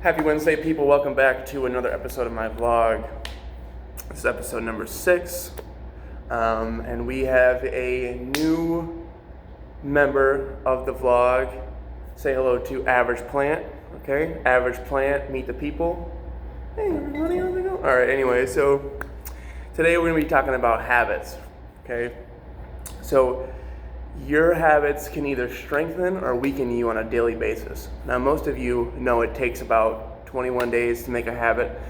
Happy Wednesday, people. Welcome back to another episode of my vlog. This is episode number 6. And we have a new member of the vlog. Say hello to Average Plant. Okay, Average Plant, meet the people. Hey, everybody, how's it going? All right, anyway, so today we're going to be talking about habits. Okay, so your habits can either strengthen or weaken you on a daily basis. Now, most of you know it takes about 21 days to make a habit,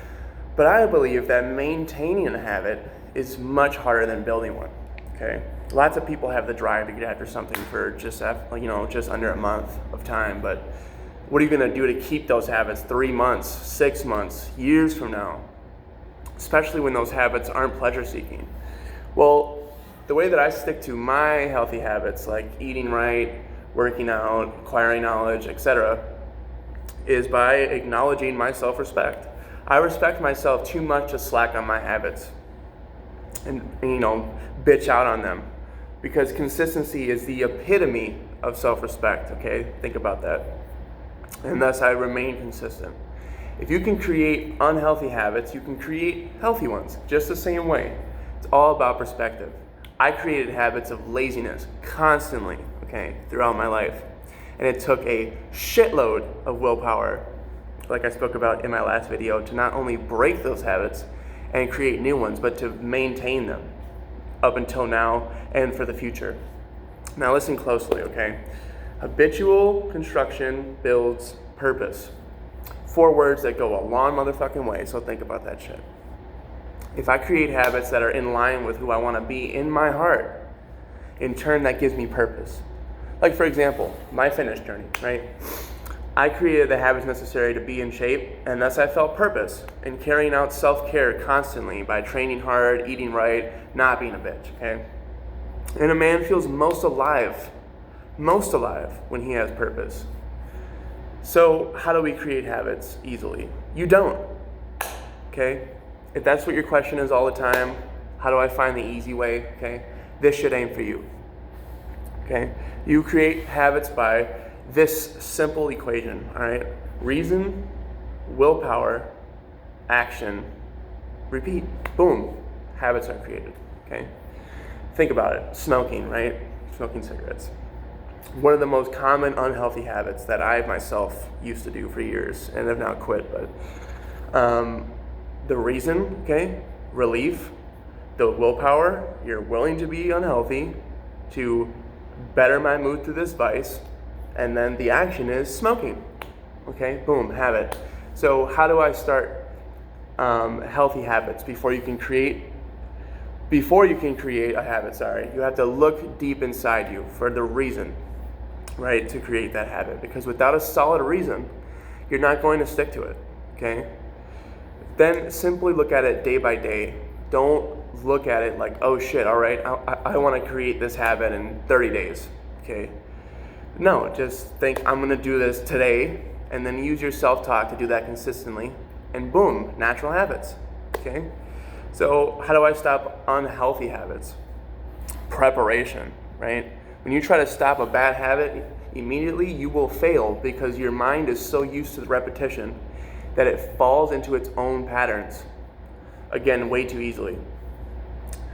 but I believe that maintaining a habit is much harder than building one. Okay, lots of people have the drive to get after something for just under a month of time, but what are you going to do to keep those habits 3 months, 6 months, years from now? Especially when those habits aren't pleasure-seeking. Well, the way that I stick to my healthy habits, like eating right, working out, acquiring knowledge, etc., is by acknowledging my self-respect. I respect myself too much to slack on my habits and bitch out on them, because consistency is the epitome of self-respect. Okay, think about that. And thus I remain consistent. If you can create unhealthy habits, you can create healthy ones just the same way. It's all about perspective. I created habits of laziness constantly, throughout my life. And it took a shitload of willpower, like I spoke about in my last video, to not only break those habits and create new ones, but to maintain them up until now and for the future. Now listen closely, okay? Habitual construction builds purpose. 4 words that go a long motherfucking way, so think about that shit. If I create habits that are in line with who I want to be in my heart, in turn that gives me purpose. Like, for example, my fitness journey, right? I created the habits necessary to be in shape, and thus I felt purpose in carrying out self-care constantly by training hard, eating right, not being a bitch, okay? And a man feels most alive when he has purpose. So how do we create habits easily? You don't, okay? If that's what your question is all the time, how do I find the easy way, okay? This shit ain't for you, okay? You create habits by this simple equation, all right? Reason, willpower, action, repeat. Boom, habits are created, okay? Think about it, smoking, right? Smoking cigarettes. One of the most common unhealthy habits that I myself used to do for years and have now quit, but the reason, okay, relief, the willpower, you're willing to be unhealthy to better my mood through this vice, and then the action is smoking, okay, boom, habit. So how do I start healthy habits before you can create a habit, you have to look deep inside you for the reason, right, to create that habit, because without a solid reason, you're not going to stick to it, okay? Then simply look at it day by day. Don't look at it like, oh shit, all right, I want to create this habit in 30 days, okay? No, just think, I'm going to do this today, and then use your self-talk to do that consistently, and boom, natural habits, okay? So how do I stop unhealthy habits? Preparation, right? When you try to stop a bad habit immediately, you will fail, because your mind is so used to the repetition that it falls into its own patterns, again, way too easily.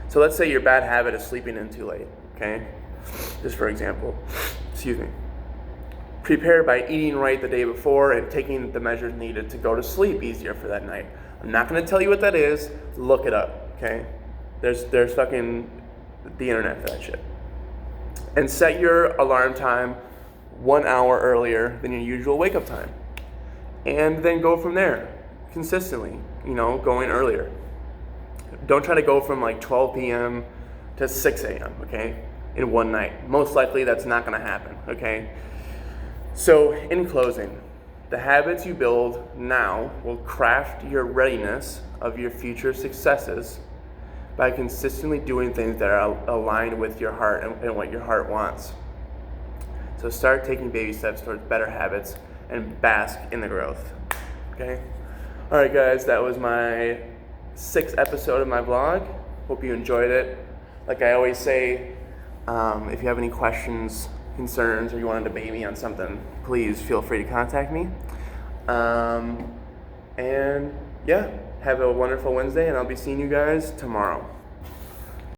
So let's say your bad habit is sleeping in too late, okay? Just for example, Prepare by eating right the day before and taking the measures needed to go to sleep easier for that night. I'm not gonna tell you what that is, look it up, okay? There's fucking the internet for that shit. And set your alarm time 1 hour earlier than your usual wake up time. And then go from there, consistently, going earlier. Don't try to go from like 12 p.m. to 6 a.m., okay, in one night. Most likely that's not gonna happen, okay? So in closing, the habits you build now will craft your readiness of your future successes by consistently doing things that are aligned with your heart and what your heart wants. So start taking baby steps towards better habits and bask in the growth, okay? All right, guys, that was my 6th episode of my vlog. Hope you enjoyed it. Like I always say, if you have any questions, concerns, or you want to debate me on something, please feel free to contact me. And yeah, have a wonderful Wednesday, and I'll be seeing you guys tomorrow.